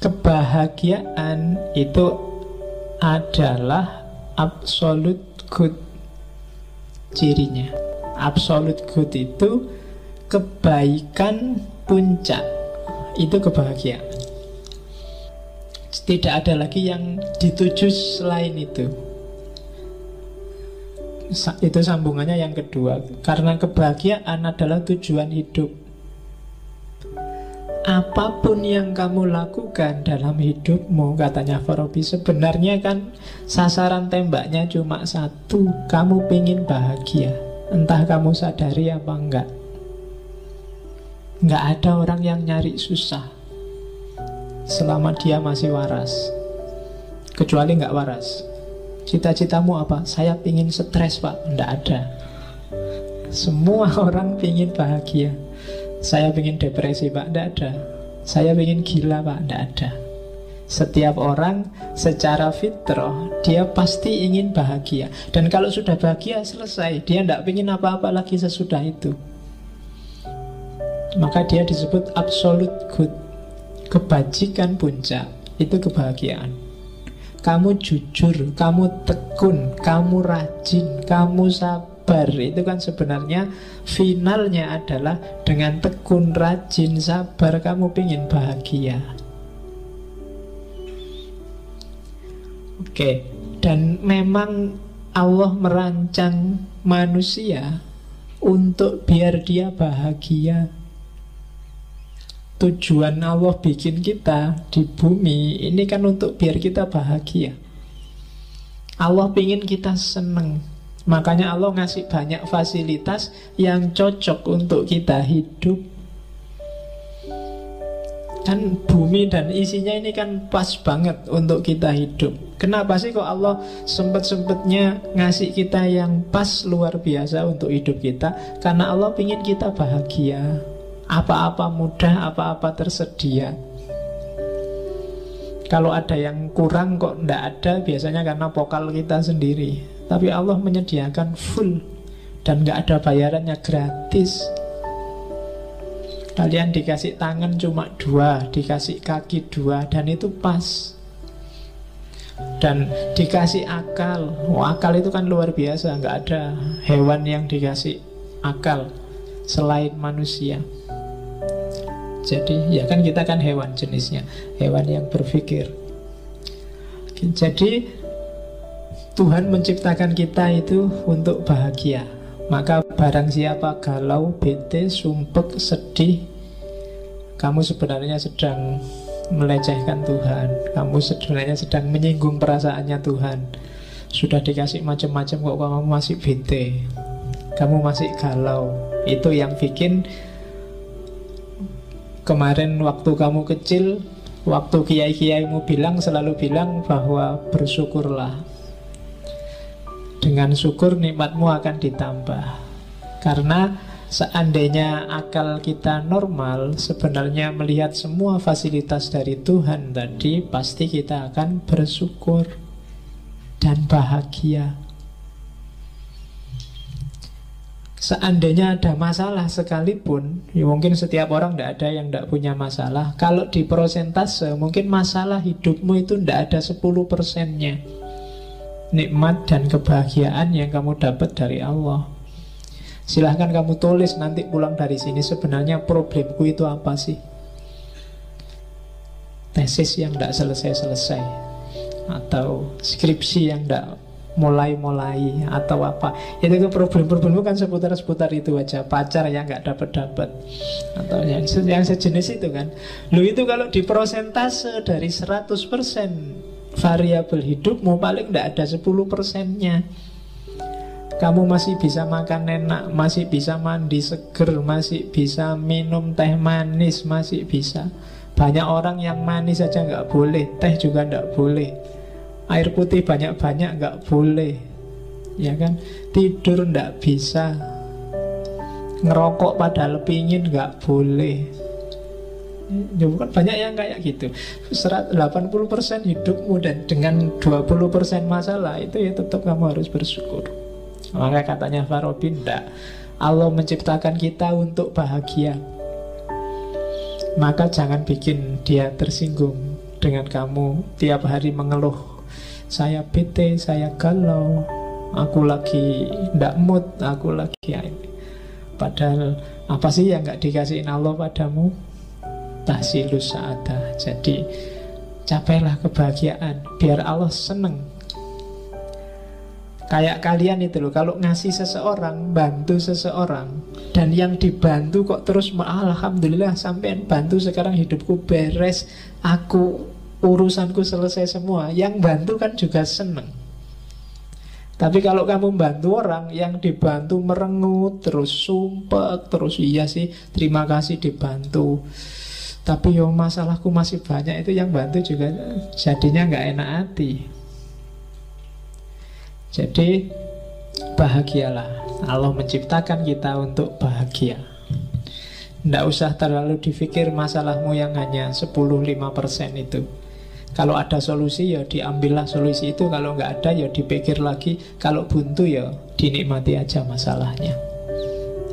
kebahagiaan itu adalah absolute good cirinya. Absolute good itu kebaikan puncak, itu kebahagiaan. Tidak ada lagi yang dituju selain itu. Itu sambungannya yang kedua. Karena kebahagiaan adalah tujuan hidup. Apapun yang kamu lakukan dalam hidupmu, katanya Farabi, sebenarnya kan sasaran tembaknya cuma satu. Kamu pengen bahagia, entah kamu sadari apa enggak. Enggak ada orang yang nyari susah selama dia masih waras. Kecuali enggak waras. Cita-citamu apa? Saya pingin stres, Pak. Enggak ada. Semua orang pingin bahagia. Saya pingin depresi, Pak. Enggak ada. Saya pingin gila, Pak. Enggak ada. Setiap orang secara fitrah dia pasti ingin bahagia. Dan kalau sudah bahagia selesai. Dia enggak pingin apa-apa lagi sesudah itu. Maka dia disebut absolute good. Kebajikan puncak itu kebahagiaan. Kamu jujur, kamu tekun, kamu rajin, kamu sabar. Itu kan sebenarnya finalnya adalah dengan tekun, rajin, sabar, kamu ingin bahagia. Oke, dan memang Allah merancang manusia untuk biar dia bahagia. Tujuan Allah bikin kita di bumi ini kan untuk biar kita bahagia. Allah pingin kita seneng. Makanya Allah ngasih banyak fasilitas yang cocok untuk kita hidup. Kan bumi dan isinya ini kan pas banget untuk kita hidup. Kenapa sih kok Allah sempet-sempetnya ngasih kita yang pas luar biasa untuk hidup kita? Karena Allah pingin kita bahagia. Apa-apa mudah, apa-apa tersedia. Kalau ada yang kurang kok ndak ada, biasanya karena pokal kita sendiri. Tapi Allah menyediakan full. Dan nggak ada bayarannya, gratis. Kalian dikasih tangan cuma 2, dikasih kaki 2, dan itu pas. Dan dikasih akal. Akal itu kan luar biasa. Nggak ada hewan yang dikasih akal selain manusia. Jadi ya kan kita kan hewan jenisnya, hewan yang berpikir. Jadi Tuhan menciptakan kita itu untuk bahagia. Maka barang siapa galau, bete, sumpek, sedih, kamu sebenarnya sedang melecehkan Tuhan. Kamu sebenarnya sedang menyinggung perasaannya Tuhan. Sudah dikasih macam-macam kok kamu masih bete, kamu masih galau. Itu yang bikin kemarin waktu kamu kecil, waktu kiai-kiaimu selalu bilang bahwa bersyukurlah. Dengan syukur nikmatmu akan ditambah. Karena seandainya akal kita normal, sebenarnya melihat semua fasilitas dari Tuhan tadi, pasti kita akan bersyukur dan bahagia. Seandainya ada masalah sekalipun, ya mungkin setiap orang tidak ada yang tidak punya masalah. Kalau di persentase, mungkin masalah hidupmu itu tidak ada 10%-nya nikmat dan kebahagiaan yang kamu dapat dari Allah. Silahkan kamu tulis nanti pulang dari sini, sebenarnya problemku itu apa sih? Tesis yang tidak selesai-selesai, atau skripsi yang tidak mulai-mulai, atau apa. Itu problem-problemmu kan seputar-seputar itu aja. Pacar yang nggak dapat-dapat, atau yang sejenis itu kan. Lu itu kalau di persentase dari 100% variabel hidupmu, paling nggak ada 10%-nya. Kamu masih bisa makan enak, masih bisa mandi seger, masih bisa minum teh manis, masih bisa. Banyak orang yang manis saja nggak boleh, teh juga nggak boleh, air putih banyak-banyak nggak boleh, ya kan? Tidur nggak bisa, ngerokok padahal pingin nggak boleh. Ya, bukan banyak yang kayak gitu. 80% hidupmu dan dengan 20% masalah, itu ya tetap kamu harus bersyukur. Maka katanya Farabi, enggak, Allah menciptakan kita untuk bahagia. Maka jangan bikin dia tersinggung dengan kamu tiap hari mengeluh, saya bete, saya galau, aku lagi ndak mood, aku lagi ini. Padahal apa sih yang gak dikasihin Allah padamu? Tahsilus sa'adah. Jadi capailah kebahagiaan biar Allah seneng. Kayak kalian itu loh, kalau ngasih seseorang, bantu seseorang, dan yang dibantu kok terus alhamdulillah sampean bantu sekarang hidupku beres, aku urusanku selesai semua. Yang bantu kan juga seneng. Tapi kalau kamu bantu orang, yang dibantu merengut, terus sumpek, terus iya sih terima kasih dibantu, tapi yo masalahku masih banyak, itu yang bantu juga jadinya nggak enak hati. Jadi bahagialah. Allah menciptakan kita untuk bahagia. Tidak usah terlalu dipikir masalahmu yang hanya 10-5% itu. Kalau ada solusi ya diambillah solusi itu. Kalau nggak ada ya dipikir lagi. Kalau buntu ya dinikmati aja masalahnya.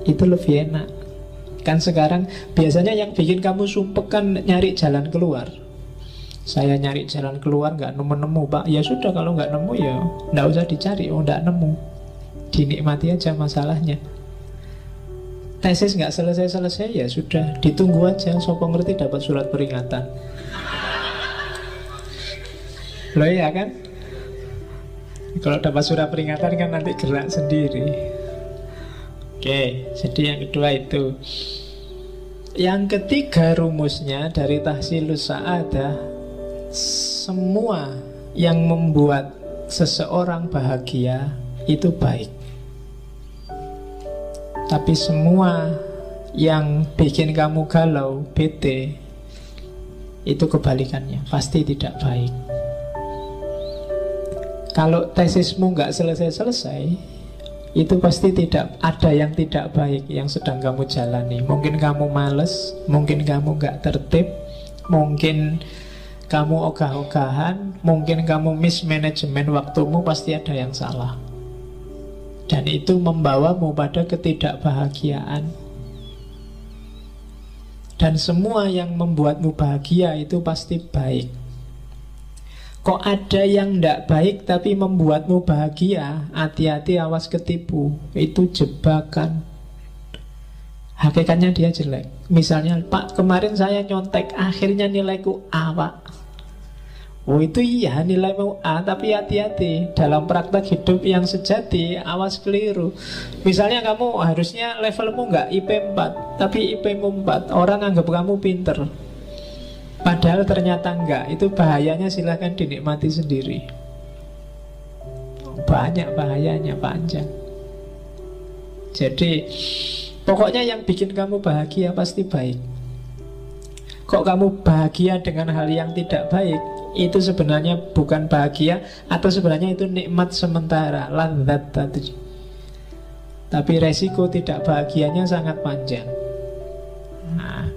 Itu lebih enak. Kan sekarang biasanya yang bikin kamu sumpek kan nyari jalan keluar. Saya nyari jalan keluar nggak nemu-nemu Pak. Ya sudah, kalau nggak nemu ya nggak usah dicari. Oh nggak nemu, dinikmati aja masalahnya. Tesis nggak selesai-selesai ya sudah, ditunggu aja. Sopo ngerti dapat surat peringatan. Loh ya kan. Kalau dapat surat peringatan kan nanti gerak sendiri. Oke, jadi yang kedua itu. Yang ketiga rumusnya dari tahsilus sa'adah, semua yang membuat seseorang bahagia itu baik. Tapi semua yang bikin kamu galau, bete, itu kebalikannya, pasti tidak baik. Kalau tesismu nggak selesai-selesai, itu pasti tidak ada yang tidak baik yang sedang kamu jalani. Mungkin kamu males, mungkin kamu nggak tertib, mungkin kamu ogah-ogahan, mungkin kamu mismanajemen waktumu, pasti ada yang salah. Dan itu membawamu pada ketidakbahagiaan. Dan semua yang membuatmu bahagia itu pasti baik. Kok ada yang tidak baik tapi membuatmu bahagia, hati-hati, awas ketipu. Itu jebakan. Hakikatnya dia jelek. Misalnya, Pak kemarin saya nyontek, akhirnya nilaiku A Pak. Oh itu iya nilaimu A, tapi hati-hati dalam praktek hidup yang sejati, awas keliru. Misalnya kamu harusnya levelmu nggak IP 4, tapi IP-mu 4, orang anggap kamu pinter, padahal ternyata enggak. Itu bahayanya, silahkan dinikmati sendiri. Banyak bahayanya, panjang. Jadi pokoknya yang bikin kamu bahagia pasti baik. Kok kamu bahagia dengan hal yang tidak baik, itu sebenarnya bukan bahagia, atau sebenarnya itu nikmat sementara, ladzat tadi. Tapi resiko tidak bahagianya sangat panjang. Nah,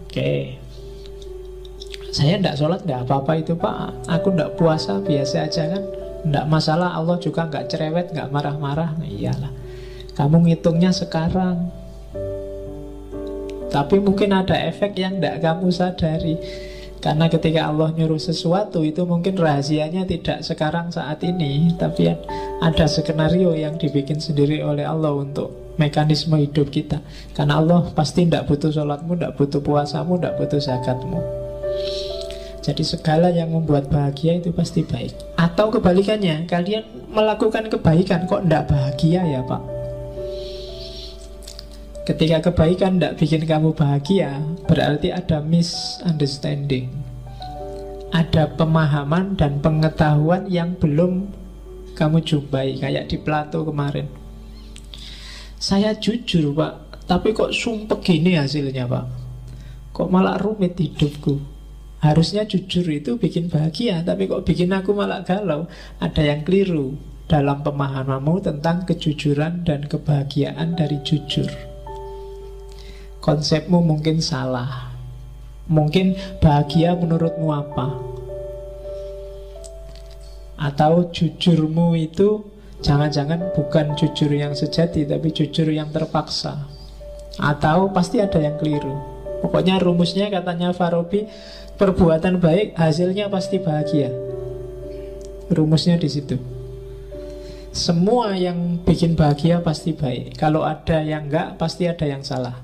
oke. Saya tidak sholat, tidak apa-apa itu Pak. Aku tidak puasa, biasa aja kan. Tidak masalah, Allah juga nggak cerewet, nggak marah-marah. Nah, iyalah. Kamu ngitungnya sekarang. Tapi mungkin ada efek yang tidak kamu sadari. Karena ketika Allah nyuruh sesuatu, itu mungkin rahasianya tidak sekarang saat ini, tapi ada skenario yang dibikin sendiri oleh Allah untuk mekanisme hidup kita. Karena Allah pasti tidak butuh sholatmu, tidak butuh puasamu, tidak butuh zakatmu. Jadi segala yang membuat bahagia itu pasti baik. Atau kebalikannya, kalian melakukan kebaikan kok tidak bahagia ya Pak. Ketika kebaikan tidak bikin kamu bahagia, berarti ada misunderstanding. Ada pemahaman dan pengetahuan yang belum kamu jumpai. Kayak di Plato kemarin. Saya jujur Pak, tapi kok sumpek gini hasilnya Pak. Kok malah rumit hidupku. Harusnya jujur itu bikin bahagia, tapi kok bikin aku malah galau. Ada yang keliru dalam pemahamanmu tentang kejujuran dan kebahagiaan dari jujur. Konsepmu mungkin salah. Mungkin bahagia menurutmu apa? Atau jujurmu itu jangan-jangan bukan jujur yang sejati, tapi jujur yang terpaksa. Atau pasti ada yang keliru. Pokoknya rumusnya katanya Farabi, perbuatan baik hasilnya pasti bahagia. Rumusnya di situ. Semua yang bikin bahagia pasti baik. Kalau ada yang enggak, pasti ada yang salah.